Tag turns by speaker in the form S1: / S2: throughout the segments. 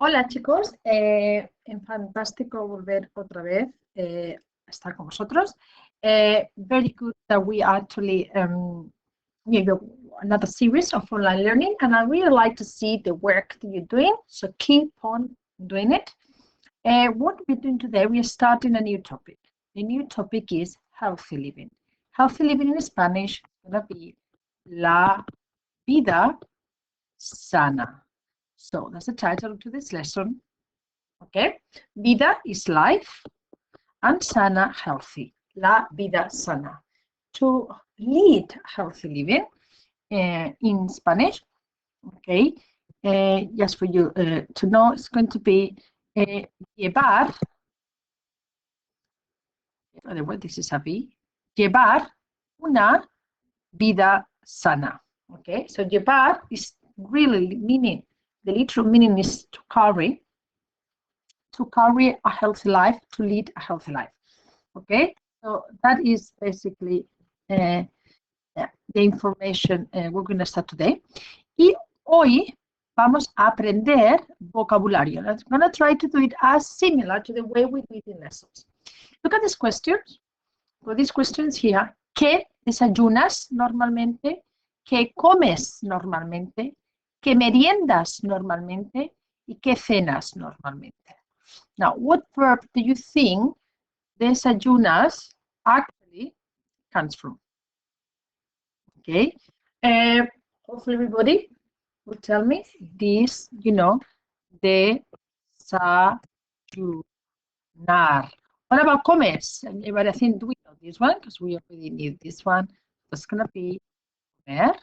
S1: Hola chicos, fantástico volver otra vez a estar con vosotros. Very good that we actually maybe another series of online learning, and I really like to see the work that you're doing. So keep on doing it. What we're doing today, we are starting a new topic. The new topic is healthy living. Healthy living in Spanish is going to be la vida sana. So that's the title to this lesson. Okay, vida is life and sana healthy. La vida sana. To lead healthy living in Spanish, okay, just for you to know, it's going to be llevar, otherwise this is a B, llevar una vida sana. Okay, so llevar is really meaning, the literal meaning is to carry a healthy life, to lead a healthy life. Okay, so that is basically the information we're going to start today. Y hoy vamos a aprender vocabulario. I'm going to try to do it as similar to the way we do it in lessons. Look at these questions. For these questions here, ¿qué desayunas normalmente? ¿Qué comes normalmente? ¿Qué meriendas normalmente? ¿Y qué cenas normalmente? Now, what verb do you think desayunas actually comes from? Okay, hopefully everybody will tell me this, you know, desayunar. What about comes? Everybody, I think, do we know this one? Because we already knew this one. That's going to be comer.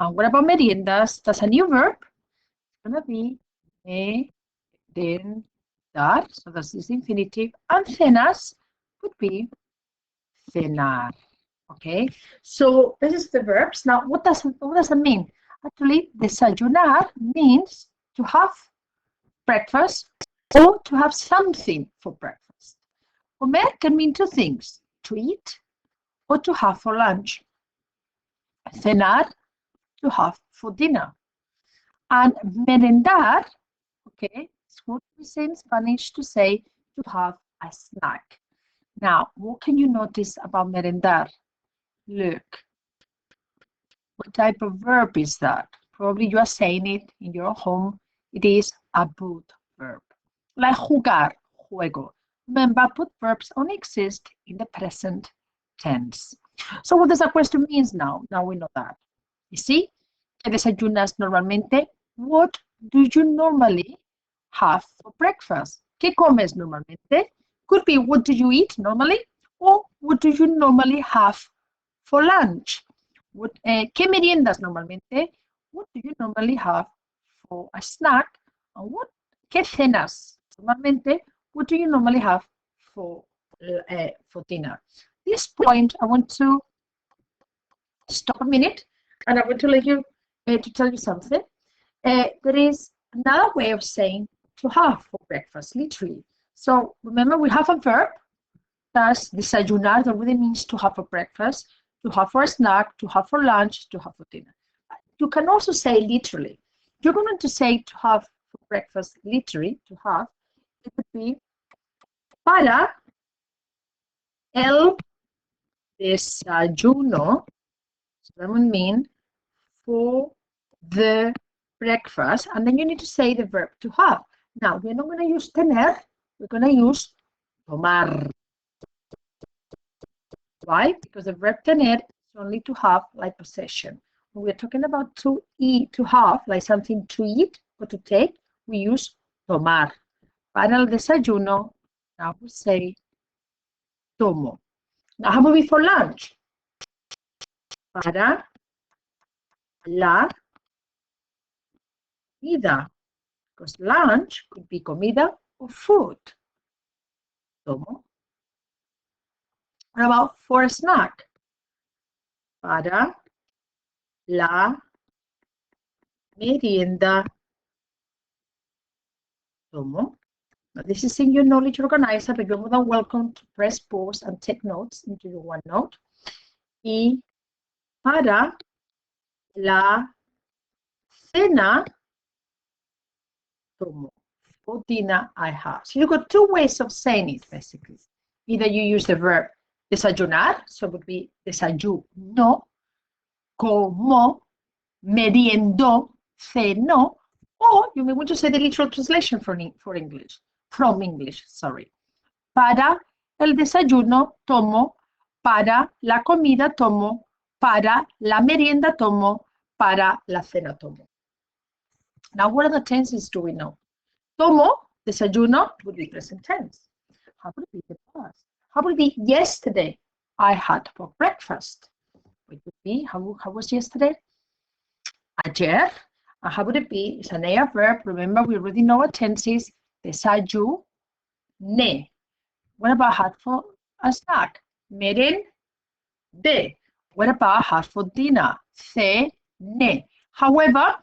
S1: And what about meriendas? That's a new verb. It's going to be merendar. So that's this infinitive. And cenas would be cenar. Okay, so this is the verbs. Now, what does that mean? Actually, desayunar means to have breakfast or to have something for breakfast. Comer can mean two things, to eat or to have for lunch. Cenar, to have for dinner. And merendar, okay, it's what we say in Spanish to say to have a snack. Now, what can you notice about merendar? Look, what type of verb is that? Probably you are saying it in your home. It is a boot verb. Like jugar, juego. Remember, boot verbs only exist in the present tense. So what does that question mean now? Now we know that. You see, ¿qué desayunas normalmente? What do you normally have for breakfast? ¿Qué comes normalmente? Could be what do you eat normally? Or what do you normally have for lunch? ¿Qué meriendas normalmente? What do you normally have for a snack? And ¿qué cenas normalmente? What do you normally have for dinner? At this point, I want to stop a minute, and I want to let you to tell you something. There is another way of saying to have for breakfast, literally. So remember, we have a verb. That's desayunar, that really means to have for breakfast, to have for a snack, to have for lunch, to have for dinner. You can also say literally. You're going to say to have for breakfast, literally, to have. It would be para el desayuno. So that would mean for the breakfast. And then you need to say the verb to have. Now, we're not going to use tener. We're going to use tomar. Why? Because the verb tener is only to have, like possession. When we're talking about to eat, to have, like something to eat or to take, we use tomar. Para el desayuno, now we say tomo. Now, how about we for lunch? Para la comida. Because lunch could be comida or food. Tomo. What about for a snack? Para la merienda. Tomo. Now, this is in your knowledge organizer, but you're more than welcome to press pause and take notes into your OneNote. Y para la cena, tomo. For dinner, I have. So you've got two ways of saying it, basically. Either you use the verb desayunar, so it would be desayuno, como, meriendó, cenó, or you may want to say the literal translation from English. Para el desayuno tomo, para la comida tomo, para la merienda tomo, para la cena tomo. Now, what other tenses do we know? Tomo, desayuno, would be present tense. How would it be the past? How would it be yesterday? I had for breakfast. It would be, how was yesterday? Ayer. And how would it be? It's an AR verb. Remember, we already know what tenses. Desayuné. What about had for a snack? Merendé. What about had for dinner? Cené. However,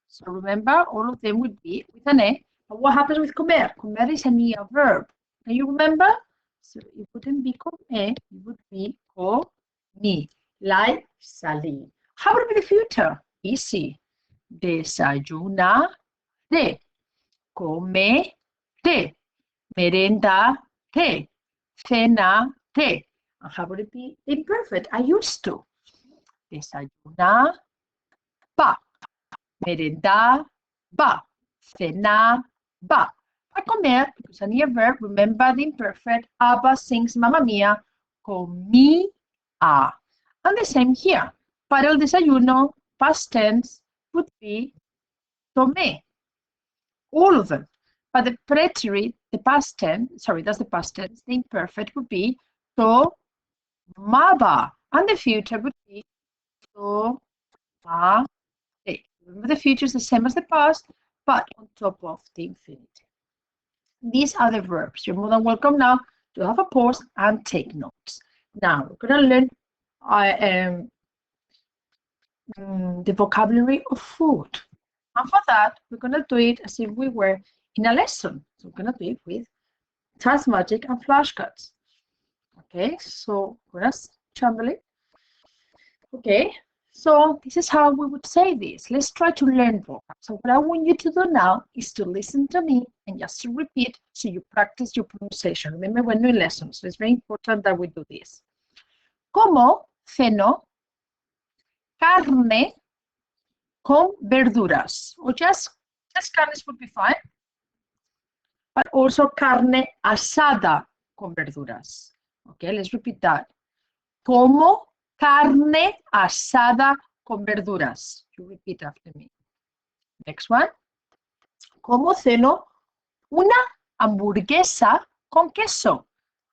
S1: so remember, all of them would be with an E. But what happens with comer? Comer is an ER verb. Can you remember? So it wouldn't be comer, it would be comí, like salí. How would it be the future? Easy. Desayunaré, comeré, merendaré, cenaré. And how would it be imperfect? I used to. Desayunaba, merendaba, cenaba. A comer, because I need a verb, remember the imperfect. Abba sings Mamma Mia, comía. And the same here. Para el desayuno, past tense would be tomé. All of them. But the preterite, the past tense, sorry, that's the past tense, the imperfect would be tomaba. And the future would be tomaré. Remember, the future is the same as the past, but on top of the infinitive. These are the verbs. You're more than welcome now to have a pause and take notes. Now, we're going to learn the vocabulary of food. And for that, we're going to do it as if we were in a lesson. So we're going to do it with Task Magic and flashcards. Okay, so we're going to shamble it. Okay, so this is how we would say this. Let's try to learn vocab. So what I want you to do now is to listen to me and just to repeat so you practice your pronunciation. Remember, we're doing lessons, so it's very important that we do this. Como ceno carne con verduras. Or just carnes would be fine. But also carne asada con verduras. Okay, let's repeat that. Como carne asada con verduras. You repeat after me. Next one. Como ceno una hamburguesa con queso.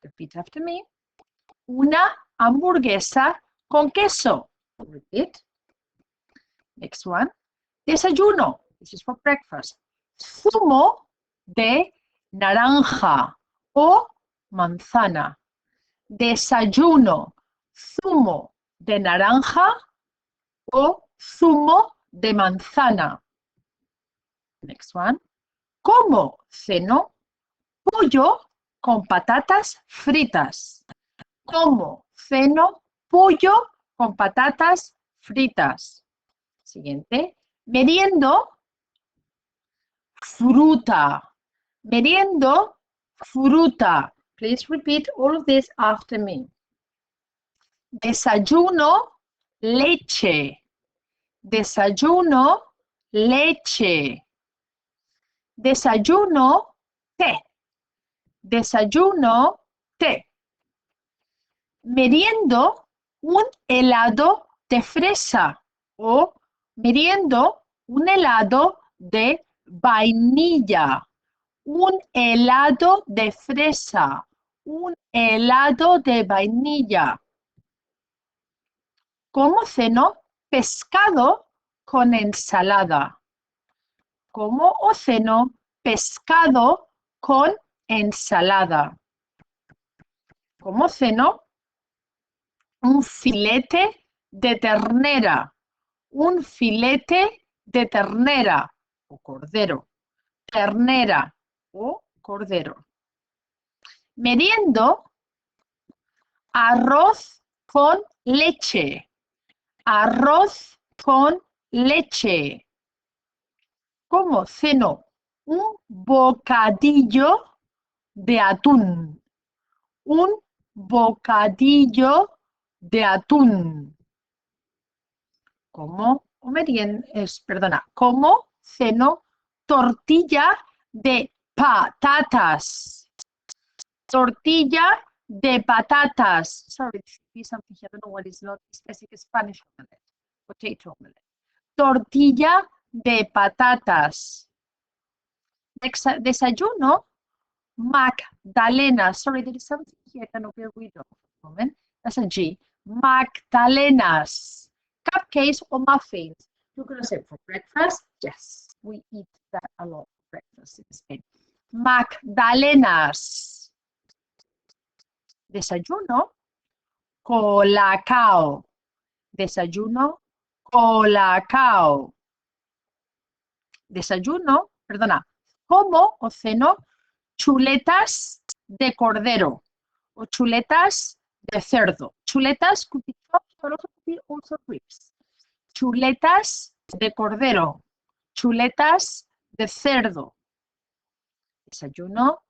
S1: Repeat after me. Una hamburguesa con queso. Repeat. Next one. Desayuno. This is for breakfast. Zumo de naranja o manzana. Desayuno. Zumo de naranja o zumo de manzana. Next one. Como ceno pollo con patatas fritas. Como ceno pollo con patatas fritas. Siguiente. Meriendo fruta. Meriendo fruta. Please repeat all of this after me. Desayuno leche. Desayuno leche. Desayuno té. Desayuno té. Meriendo un helado de fresa o meriendo un helado de vainilla. Un helado de fresa. Un helado de vainilla. Como ceno pescado con ensalada. Como o ceno pescado con ensalada. Como ceno un filete de ternera. Un filete de ternera o cordero. Ternera o cordero. Meriendo arroz con leche. Arroz con leche. Como ceno Un bocadillo de atún. Un bocadillo de atún. Como ceno tortilla de patatas. Tortilla de patatas. Sorry, something here. I don't know what is not. It's basic Spanish omelette. Potato omelette. Tortilla de patatas. Desayuno, Magdalena. Sorry, there is something here I cannot bear with of a moment. That's a G. Magdalenas. Cupcakes or muffins. You're going to say for breakfast? Yes, we eat that a lot for breakfast in Spain. Magdalenas. Desayuno, colacao. Desayuno, colacao. Desayuno, perdona, como o ceno chuletas de cordero o chuletas de cerdo. Chuletas could be chopped, but also could be also ribs. Chuletas de cordero, chuletas de cerdo. Desayuno,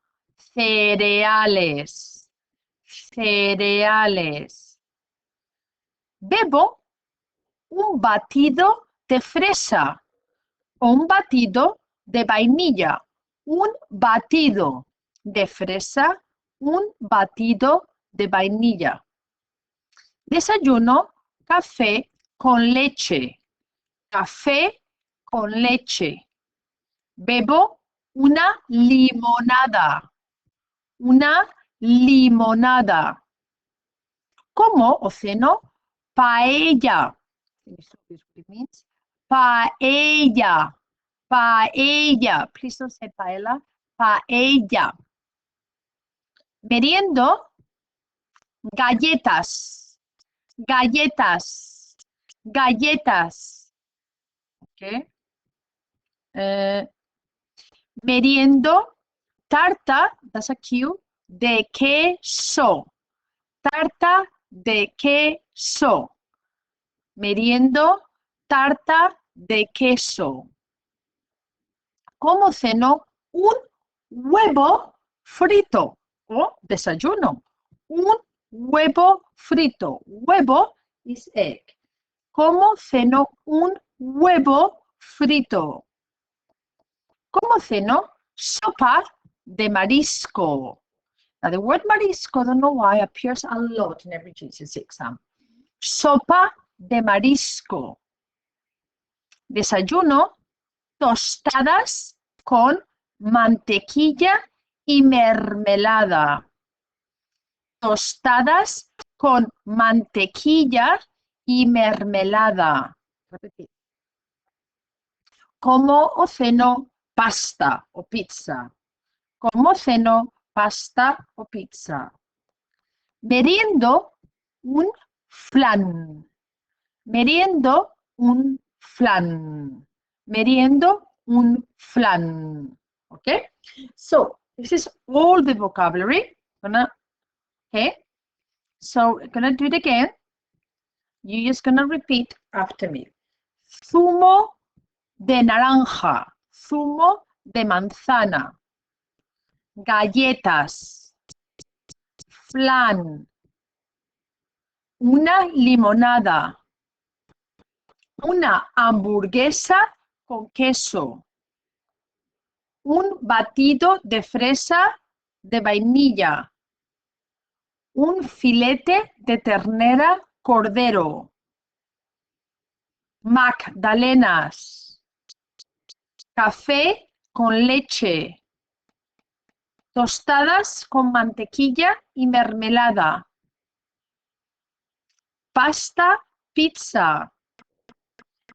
S1: cereales, cereales. Bebo un batido de fresa o un batido de vainilla. Un batido de fresa, un batido de vainilla. Desayuno, café con leche. Café con leche. Bebo una limonada. Una limonada. Como o ceno paella. Paella. Paella. Please don't say paella. Paella. Meriendo galletas. Galletas. Galletas. Okay. Meriendo tarta, that's a Q, de queso. Tarta de queso. Meriendo tarta de queso. Como ceno un huevo frito o desayuno. Un huevo frito. Huevo is egg. Como ceno un huevo frito. Como ceno sopa de marisco. Now the word marisco, I don't know why, appears a lot in every GCSE exam. Sopa de marisco. Desayuno, tostadas con mantequilla y mermelada. Tostadas con mantequilla y mermelada. Repetir. Como o ceno pasta o pizza. Como ceno pasta o pizza. Meriendo un flan. Meriendo un flan. Meriendo un flan. Okay? So, this is all the vocabulary. Okay? So, I'm gonna do it again. You're just gonna repeat after me. Zumo de naranja. Zumo de manzana. Galletas. Flan. Una limonada. Una hamburguesa con queso. Un batido de fresa de vainilla. Un filete de ternera cordero. Magdalenas. Café con leche. Tostadas con mantequilla y mermelada. Pasta, pizza.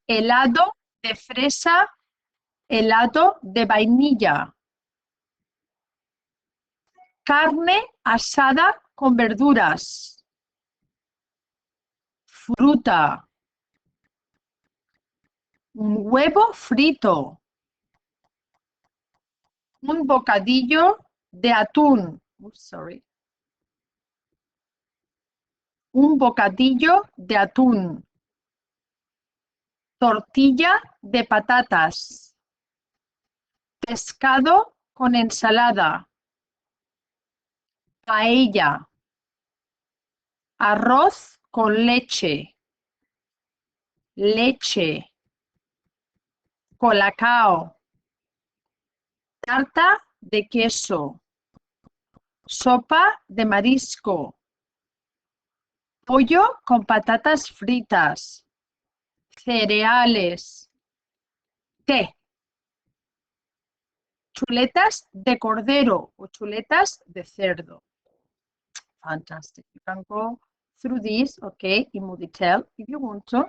S1: Helado de fresa, helado de vainilla. Carne asada con verduras. Fruta. Un huevo frito. Un bocadillo de atún. Sorry. Un bocadillo de atún. Tortilla de patatas. pescado con ensalada, paella, arroz con leche, leche, colacao, tarta de queso, sopa de marisco, pollo con patatas fritas, cereales, té, chuletas de cordero o chuletas de cerdo. Fantastic. You can go through this, okay, in more detail if you want to.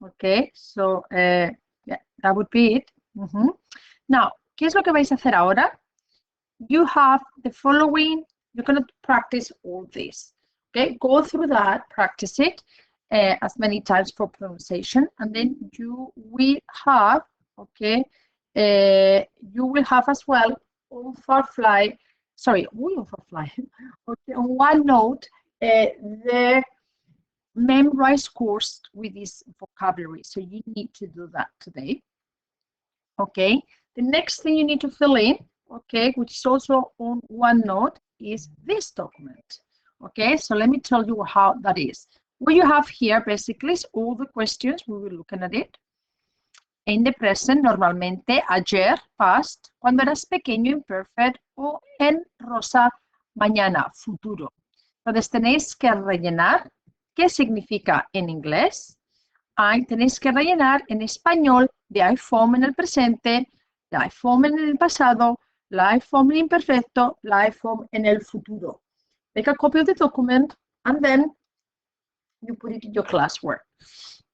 S1: Okay, so yeah, that would be it. Now, ¿qué es lo que vais a hacer ahora? You have the following, you're going to practice all this. Okay, go through that, practice it as many times for pronunciation, and then you will have, okay, you will have as well on Farfly, sorry, on Farfly, okay, on OneNote, the memorize course with this vocabulary. So you need to do that today. Okay, the next thing you need to fill in, okay, which is also on OneNote, is this document. Okay, so let me tell you how that is. What you have here basically is all the questions. We will be looking at it. In the present, normalmente, ayer, past, cuando eras pequeño, imperfect, o en rosa, mañana, futuro. Entonces tenéis que rellenar qué significa en inglés. Ahí tenéis que rellenar en español the I form en el presente, the I form en el pasado, the I form en imperfecto, the I form en el futuro. Make a copy of the document and then you put it in your classwork.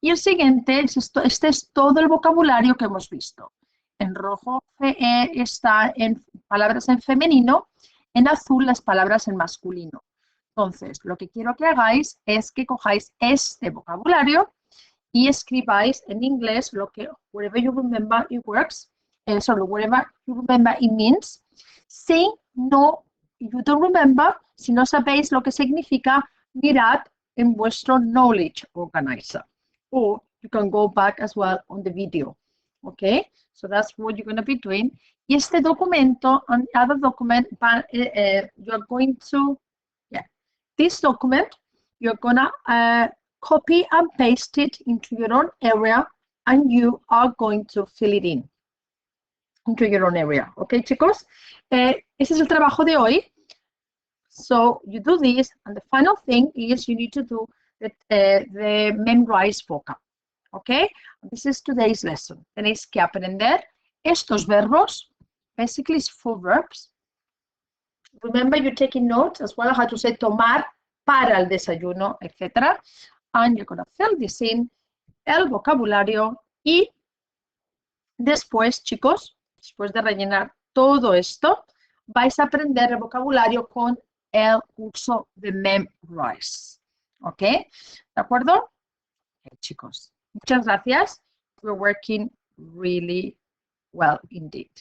S1: Y el siguiente, este es todo el vocabulario que hemos visto. En rojo está en palabras en femenino, en azul las palabras en masculino. Entonces, lo que quiero que hagáis es que cojáis este vocabulario y escribáis en inglés lo que, wherever you remember it works, wherever you remember it means. Si no, you don't remember, si no sabéis lo que significa, mirad en vuestro knowledge organizer. Or you can go back as well on the video. Okay, so that's what you're going to be doing. Y este documento, and the other document, you're going to, this document, you're going to copy and paste it into your own area, and you are going to fill it in into your own area. Okay, chicos? Ese es el trabajo de hoy. So you do this, and the final thing is you need to do the memorized vocab. Okay? This is today's lesson. Tenéis que aprender estos verbos. Basically, it's 4 verbs. Remember, you're taking notes as well how to say tomar para el desayuno, etc. And you're going to fill this in, el vocabulario, y después, chicos, después de rellenar todo esto, vais a aprender el vocabulario con el curso de Memrise. ¿Ok? ¿De acuerdo? Okay, chicos. Muchas gracias. We're working really well indeed.